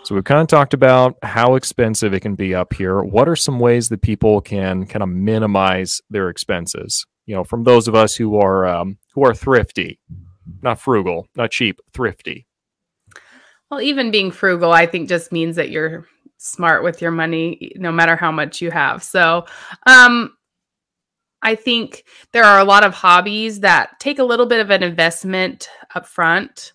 So we've kind of talked about how expensive it can be up here. What are some ways that people can kind of minimize their expenses? You know, from those of us who are thrifty, not frugal, not cheap, thrifty. Well, even being frugal, I think just means that you're smart with your money, no matter how much you have. So, I think there are a lot of hobbies that take a little bit of an investment up front,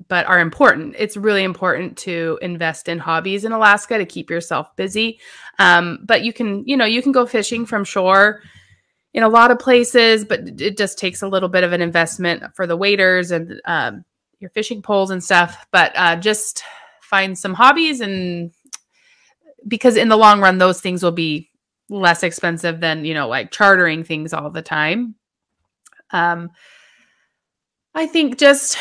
but are important. It's really important to invest in hobbies in Alaska to keep yourself busy. But you can go fishing from shore in a lot of places, but it just takes a little bit of an investment for the waders and your fishing poles and stuff. But just find some hobbies, and because in the long run, those things will be less expensive than, like chartering things all the time. I think just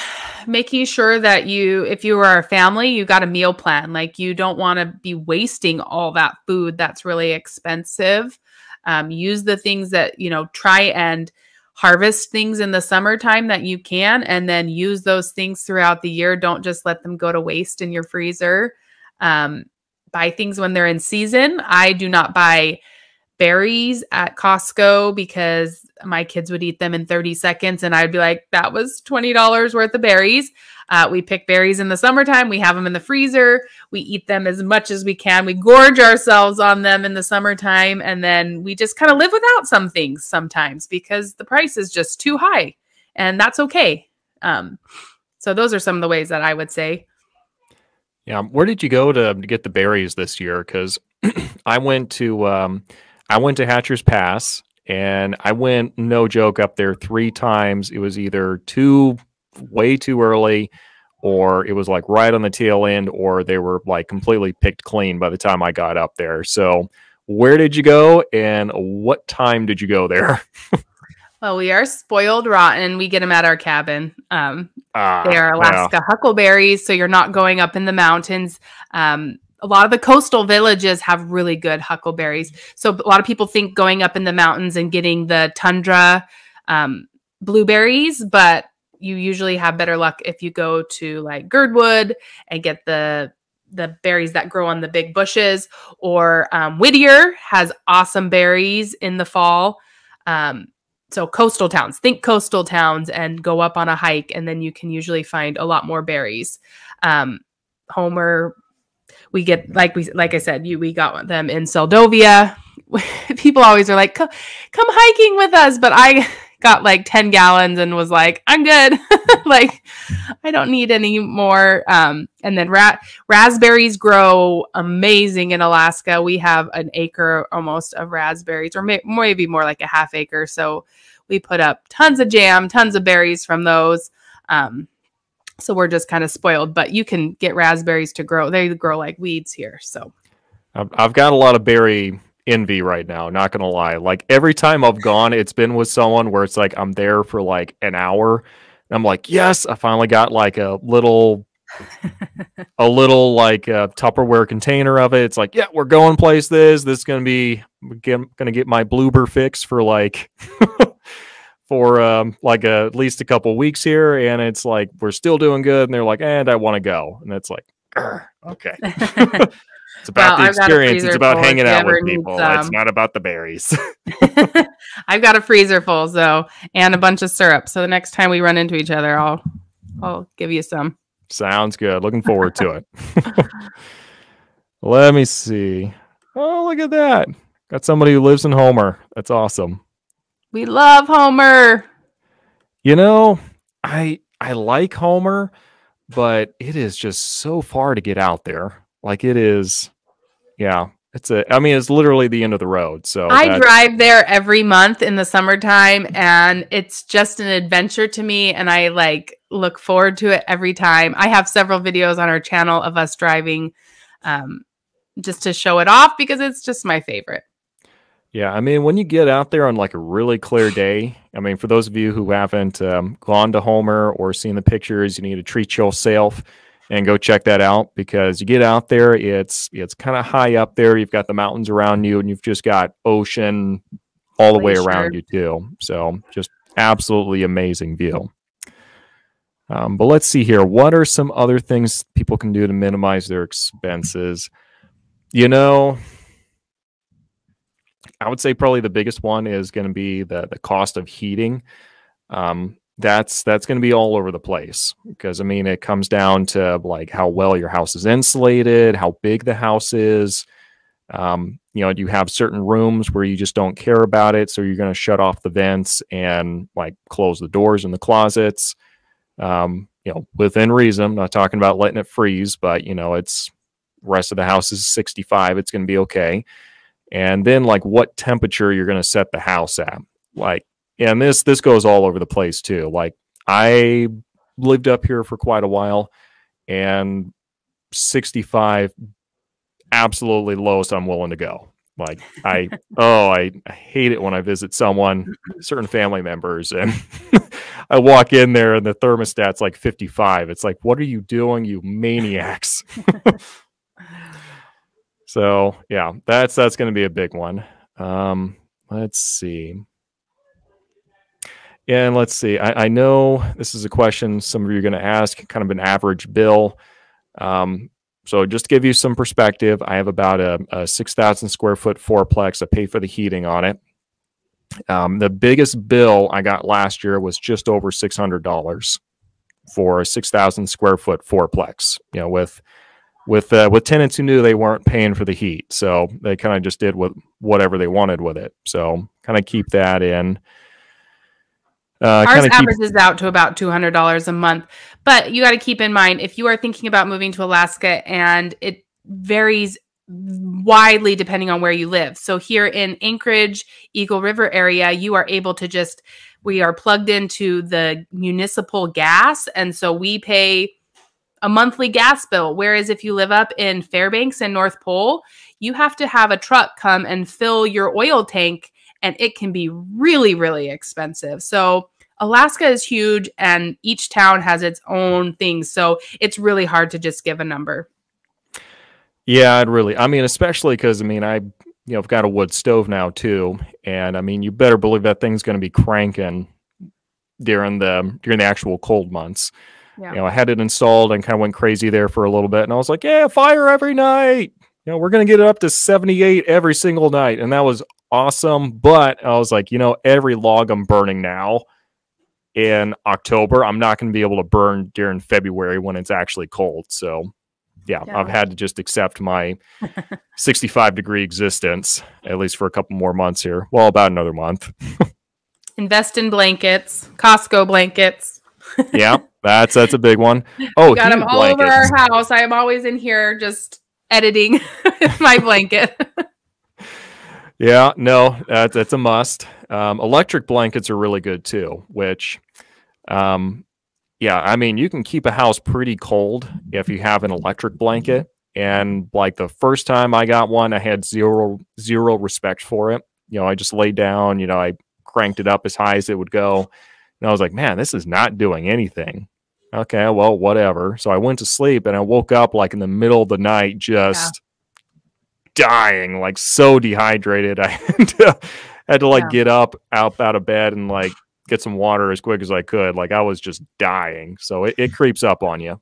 making sure that if you are a family, you got a meal plan. Like, you don't want to be wasting all that food that's really expensive. Use the things that, try and harvest things in the summertime that you can, and then use those things throughout the year. Don't just let them go to waste in your freezer. Buy things when they're in season. I do not buy berries at Costco because my kids would eat them in 30 seconds and I'd be like, that was $20 worth of berries. We pick berries in the summertime. We have them in the freezer. We eat them as much as we can. We gorge ourselves on them in the summertime. And then we just kind of live without some things sometimes because the price is just too high, and that's okay. So those are some of the ways that I would say. Yeah. Where did you go to get the berries this year? Because I went to Hatcher's Pass, and I went, no joke, up there 3 times. It was either way too early, or it was like right on the tail end, or they were like completely picked clean by the time I got up there. So where did you go, and what time did you go there? Well, we are spoiled rotten. We get them at our cabin. They are Alaska huckleberries, so you're not going up in the mountains. A lot of the coastal villages have really good huckleberries. So a lot of people think going up in the mountains and getting the tundra blueberries, but you usually have better luck if you go to like Girdwood and get the berries that grow on the big bushes, or Whittier has awesome berries in the fall. So coastal towns, think coastal towns, and go up on a hike, and then you can usually find a lot more berries. Homer, we get, like I said, we got them in Seldovia. People always are like, come hiking with us. But I got like 10 gallons and was like, I'm good. Like, I don't need any more. And then raspberries grow amazing in Alaska. We have an acre almost of raspberries, or maybe more like a half acre. So we put up tons of jam, tons of berries from those. So we're just kind of spoiled, but you can get raspberries to grow. They grow like weeds here. So I've got a lot of berry envy right now, not going to lie. Like, every time I've gone, it's been with someone where it's like I'm there for like an hour. And I'm like, yes, I finally got like a little like a Tupperware container of it. It's like, yeah, we're going place this. This is going to get my bloober fix for like for like at least a couple weeks here, and it's like we're still doing good, and they're like, and I want to go, and it's like, okay. It's about the experience. It's about hanging out with people. It's not about the berries. I've got a freezer full, and a bunch of syrup. So the next time we run into each other, I'll give you some. Sounds good. Looking forward to it. Let me see. Oh, look at that. Got somebody who lives in Homer. That's awesome. We love Homer. I like Homer, but it is just so far to get out there. Like, it is, yeah. It's literally the end of the road. So I drive there every month in the summertime, and it's just an adventure to me. And I look forward to it every time. I have several videos on our channel of us driving, just to show it off, because it's just my favorite. Yeah, when you get out there on like a really clear day, for those of you who haven't gone to Homer or seen the pictures, you need to treat yourself and go check that out, because you get out there, it's kind of high up there. You've got the mountains around you, and you've just got ocean all the way around you too. So just absolutely amazing view. But let's see here. What are some other things people can do to minimize their expenses? You know, I would say probably the biggest one is going to be the cost of heating. That's going to be all over the place because, I mean, it comes down to like how well your house is insulated, how big the house is. You know, you have certain rooms where you just don't care about it, so you're going to shut off the vents and like close the doors in the closets. You know, within reason. I'm not talking about letting it freeze, but you know, it's rest of the house is 65. It's going to be okay. And then like what temperature you're going to set the house at. Like, and this goes all over the place too. Like I lived up here for quite a while, and 65 absolutely lowest I'm willing to go. Like I hate it when I visit someone, certain family members, and I walk in there and the thermostat's like 55. It's like, what are you doing, you maniacs? So yeah, that's going to be a big one. Let's see. And let's see. I know this is a question some of you are going to ask, kind of an average bill. So just to give you some perspective, I have about a 6,000 square foot fourplex. I pay for the heating on it. The biggest bill I got last year was just over $600 for a 6,000 square foot fourplex. You know, with tenants who knew they weren't paying for the heat, so they kind of just did whatever they wanted with it. So kind of keep that in. Ours averages out to about $200 a month, but you got to keep in mind if you are thinking about moving to Alaska, and it varies widely depending on where you live. So here in Anchorage, Eagle River area, you are able to we are plugged into the municipal gas, and so we pay a monthly gas bill. Whereas if you live up in Fairbanks and North Pole, you have to have a truck come and fill your oil tank, and it can be really, really expensive. So Alaska is huge, and each town has its own things. So it's really hard to just give a number. Yeah, I mean, especially because, I mean, I've got a wood stove now too. And I mean, you better believe that thing's going to be cranking during the actual cold months. Yeah. You know, I had it installed and kind of went crazy there for a little bit. And I was like, yeah, fire every night. You know, we're going to get it up to 78 every single night. And that was awesome. But I was like, you know, every log I'm burning now in October, I'm not going to be able to burn during February when it's actually cold. So yeah, I've had to just accept my 65-degree existence, at least for a couple more months here. Well, about another month. Invest in blankets, Costco blankets. Yeah, that's a big one. Oh, we got them all over our house. I am always in here just editing my blanket. Yeah, no, that's a must. Electric blankets are really good too, which, yeah, I mean, you can keep a house pretty cold if you have an electric blanket. And like the first time I got one, I had zero respect for it. You know, I just laid down, you know, I cranked it up as high as it would go. And I was like, man, this is not doing anything. Okay, well, whatever. So I went to sleep and I woke up like in the middle of the night, just dying, like so dehydrated. I had to like get up out of bed and like get some water as quick as I could. Like I was just dying. So it creeps up on you.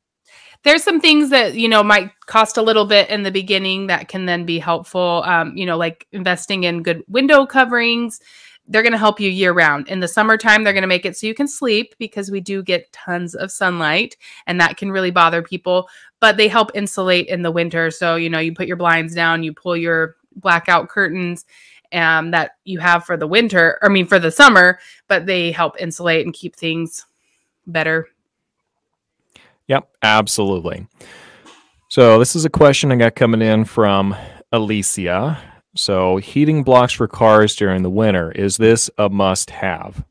There's some things that, you know, might cost a little bit in the beginning that can then be helpful. You know, like investing in good window coverings. They're going to help you year round. In the summertime, they're going to make it so you can sleep because we do get tons of sunlight and that can really bother people, but they help insulate in the winter. So, you know, you put your blinds down, you pull your blackout curtains that you have for the winter, for the summer, but they help insulate and keep things better. Yep, absolutely. So this is a question I got coming in from Alicia. So heating blocks for cars during the winter, is this a must-have?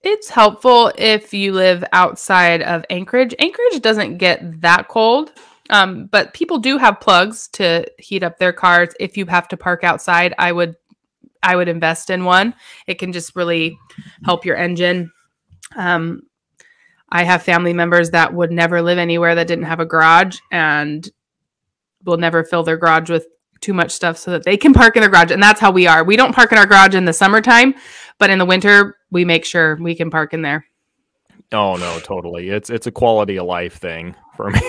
It's helpful if you live outside of Anchorage. Anchorage doesn't get that cold, but people do have plugs to heat up their cars. If you have to park outside, I would invest in one. It can just really help your engine. I have family members that would never live anywhere that didn't have a garage and will never fill their garage with too much stuff so that they can park in their garage. And that's how we are. We don't park in our garage in the summertime, But in the winter, we make sure we can park in there. Oh no, totally. It's a quality of life thing for me.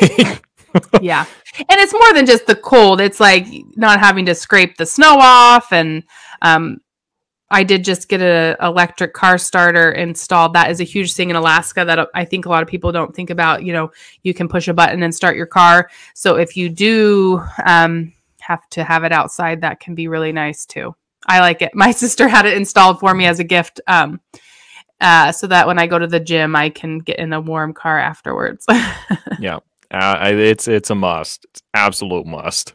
Yeah. And it's more than just the cold. It's like not having to scrape the snow off. And I did just get an electric car starter installed. That is a huge thing in Alaska that I think a lot of people don't think about. You know, you can push a button and start your car. So if you do have to have it outside, that can be really nice too. I like it. My sister had it installed for me as a gift so that when I go to the gym, I can get in a warm car afterwards. Yeah. It's a must. It's absolute must.